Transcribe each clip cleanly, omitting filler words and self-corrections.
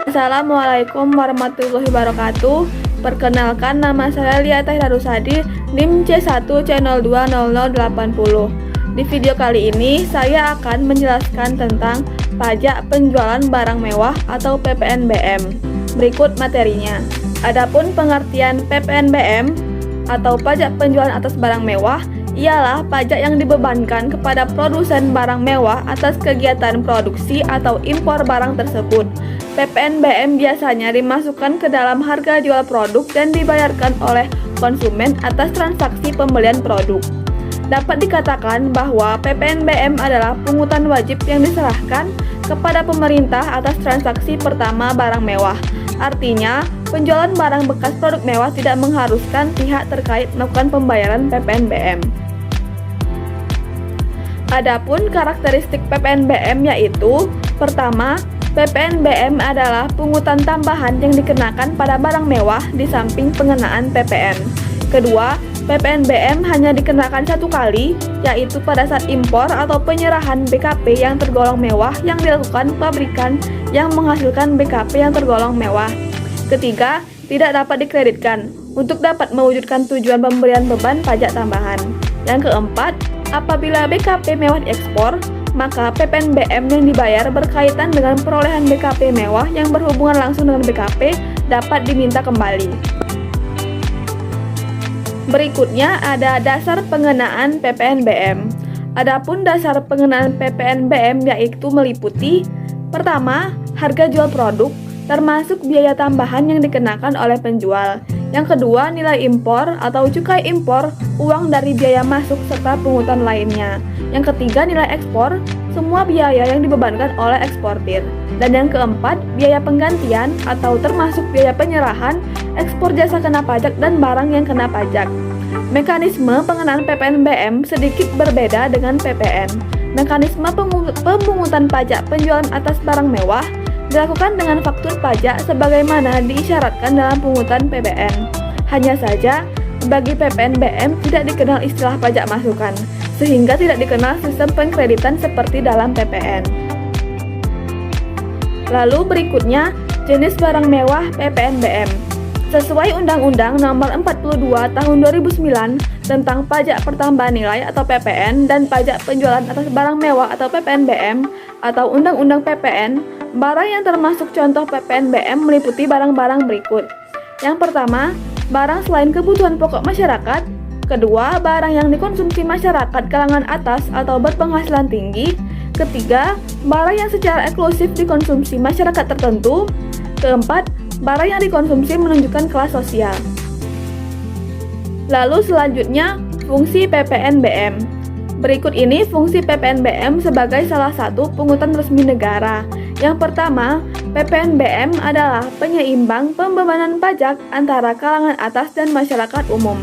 Assalamualaikum warahmatullahi wabarakatuh. Perkenalkan, nama saya Lia Tahira Rusadi, NIM C1C020080. Di video kali ini saya akan menjelaskan tentang pajak penjualan barang mewah atau PPNBM. Berikut materinya. Adapun pengertian PPNBM atau pajak penjualan atas barang mewah ialah pajak yang dibebankan kepada produsen barang mewah atas kegiatan produksi atau impor barang tersebut. PPNBM biasanya dimasukkan ke dalam harga jual produk dan dibayarkan oleh konsumen atas transaksi pembelian produk. Dapat dikatakan bahwa PPNBM adalah pungutan wajib yang diserahkan kepada pemerintah atas transaksi pertama barang mewah. Artinya, penjualan barang bekas produk mewah tidak mengharuskan pihak terkait melakukan pembayaran PPNBM. Adapun karakteristik PPNBM yaitu: pertama, PPNBM adalah pungutan tambahan yang dikenakan pada barang mewah di samping pengenaan PPN. Kedua, PPNBM hanya dikenakan satu kali, yaitu pada saat impor atau penyerahan BKP yang tergolong mewah yang dilakukan pabrikan yang menghasilkan BKP yang tergolong mewah. Ketiga, tidak dapat dikreditkan untuk dapat mewujudkan tujuan pemberian beban pajak tambahan. Yang keempat, apabila BKP mewah diekspor, maka PPNBM yang dibayar berkaitan dengan perolehan BKP mewah yang berhubungan langsung dengan BKP dapat diminta kembali. Berikutnya ada dasar pengenaan PPNBM. Adapun dasar pengenaan PPNBM yaitu meliputi: pertama, harga jual produk termasuk biaya tambahan yang dikenakan oleh penjual. Yang kedua, nilai impor atau cukai impor, uang dari biaya masuk serta pungutan lainnya. Yang ketiga, nilai ekspor, semua biaya yang dibebankan oleh eksportir. Dan yang keempat, biaya penggantian atau termasuk biaya penyerahan, ekspor jasa kena pajak dan barang yang kena pajak. Mekanisme pengenaan PPNBM sedikit berbeda dengan PPN. Mekanisme pemungutan pajak penjualan atas barang mewah dilakukan dengan faktur pajak sebagaimana diisyaratkan dalam pungutan PPN. Hanya saja, bagi PPNBM tidak dikenal istilah pajak masukan, sehingga tidak dikenal sistem pengkreditan seperti dalam PPN. Lalu berikutnya, jenis barang mewah PPNBM. Sesuai Undang-Undang Nomor 42 Tahun 2009 tentang Pajak Pertambahan Nilai atau PPN dan Pajak Penjualan atas Barang Mewah atau PPNBM atau Undang-Undang PPN, barang yang termasuk contoh PPNBM meliputi barang-barang berikut. Yang pertama, barang selain kebutuhan pokok masyarakat. Kedua, barang yang dikonsumsi masyarakat kalangan atas atau berpenghasilan tinggi. Ketiga, barang yang secara eksklusif dikonsumsi masyarakat tertentu. Keempat, barang yang dikonsumsi menunjukkan kelas sosial. Lalu selanjutnya, fungsi PPNBM. Berikut ini fungsi PPNBM sebagai salah satu pungutan resmi negara. Yang pertama, PPNBM adalah penyeimbang pembebanan pajak antara kalangan atas dan masyarakat umum.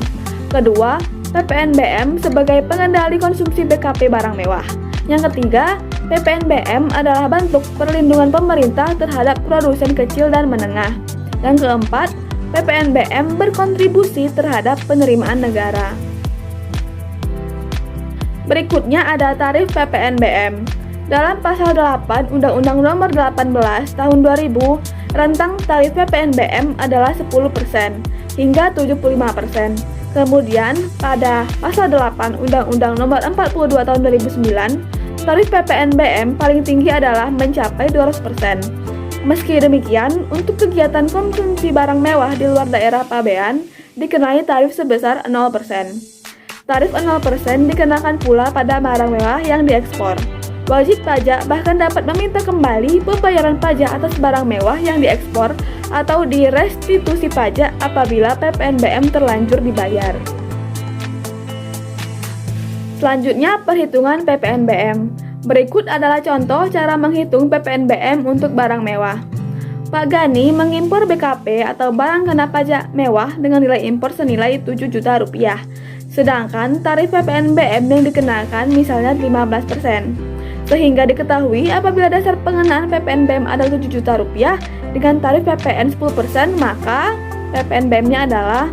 Kedua, PPNBM sebagai pengendali konsumsi BKP barang mewah. Yang ketiga, PPNBM adalah bentuk perlindungan pemerintah terhadap produsen kecil dan menengah. Yang keempat, PPNBM berkontribusi terhadap penerimaan negara. Berikutnya ada tarif PPNBM. Dalam pasal 8 Undang-Undang Nomor 18 Tahun 2000, rentang tarif PPNBM adalah 10% hingga 75%. Kemudian, pada pasal 8 Undang-Undang Nomor 42 Tahun 2009, tarif PPNBM paling tinggi adalah mencapai 200%. Meski demikian, untuk kegiatan konsumsi barang mewah di luar daerah pabean dikenai tarif sebesar 0%. Tarif 0% dikenakan pula pada barang mewah yang diekspor. Wajib pajak bahkan dapat meminta kembali pembayaran pajak atas barang mewah yang diekspor atau direstitusi pajak apabila PPNBM terlanjur dibayar. Selanjutnya, perhitungan PPNBM. Berikut adalah contoh cara menghitung PPNBM untuk barang mewah. Pak Gani mengimpor BKP atau barang kena pajak mewah dengan nilai impor senilai 7 juta rupiah. Sedangkan tarif PPNBM yang dikenakan misalnya 15%. Sehingga diketahui apabila dasar pengenaan PPNBM adalah 7 juta rupiah dengan tarif PPN 10%, maka PPNBM-nya adalah.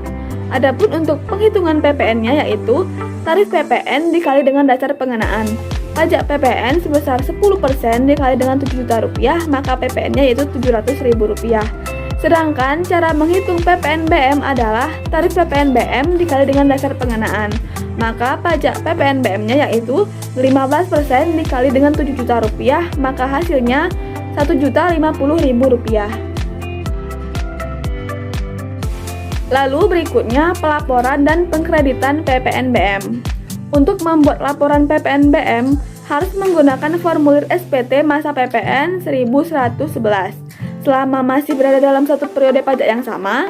Adapun untuk penghitungan PPN-nya yaitu tarif PPN dikali dengan dasar pengenaan. pajak PPN sebesar 10% dikali dengan 7 juta rupiah, maka PPN-nya yaitu Rp700.000. Sedangkan cara menghitung PPNBM adalah tarif PPNBM dikali dengan dasar pengenaan. Maka pajak PPNBM-nya yaitu 15% dikali dengan 7 juta rupiah, maka hasilnya Rp1.050.000. Lalu berikutnya pelaporan dan pengkreditan PPNBM. Untuk membuat laporan PPNBM harus menggunakan formulir SPT masa PPN 1111. Selama masih berada dalam satu periode pajak yang sama,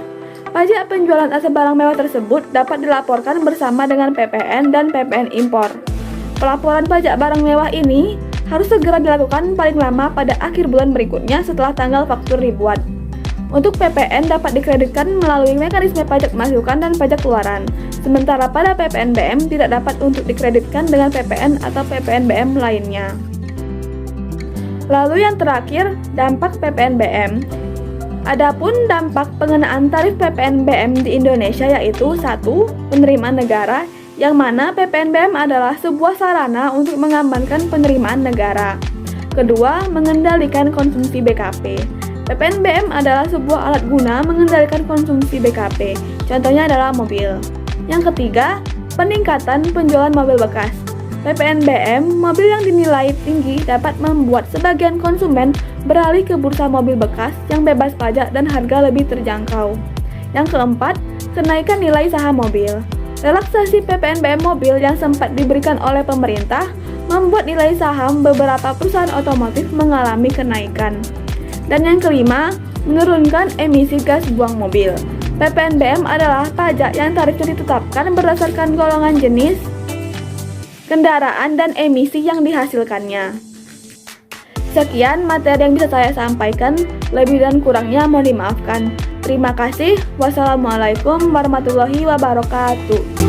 pajak penjualan aset barang mewah tersebut dapat dilaporkan bersama dengan PPN dan PPN impor. Pelaporan pajak barang mewah ini harus segera dilakukan paling lama pada akhir bulan berikutnya setelah tanggal faktur dibuat. Untuk PPN dapat dikreditkan melalui mekanisme pajak masukan dan pajak keluaran, sementara pada PPNBM tidak dapat untuk dikreditkan dengan PPN atau PPNBM lainnya. Lalu yang terakhir, dampak PPNBM. Adapun dampak pengenaan tarif PPNBM di Indonesia yaitu 1. Penerimaan negara, yang mana PPNBM adalah sebuah sarana untuk mengamankan penerimaan negara. Kedua, mengendalikan konsumsi BKP. PPNBM adalah sebuah alat guna mengendalikan konsumsi BKP, contohnya adalah mobil. Yang ketiga, peningkatan penjualan mobil bekas. PPNBM, mobil yang dinilai tinggi dapat membuat sebagian konsumen beralih ke bursa mobil bekas yang bebas pajak dan harga lebih terjangkau. Yang keempat, kenaikan nilai saham mobil. Relaksasi PPNBM mobil yang sempat diberikan oleh pemerintah membuat nilai saham beberapa perusahaan otomotif mengalami kenaikan. Dan yang kelima, menurunkan emisi gas buang mobil. PPNBM adalah pajak yang tarifnya ditetapkan berdasarkan golongan jenis kendaraan dan emisi yang dihasilkannya. Sekian materi yang bisa saya sampaikan, lebih dan kurangnya mohon dimaafkan. Terima kasih. Wassalamualaikum warahmatullahi wabarakatuh.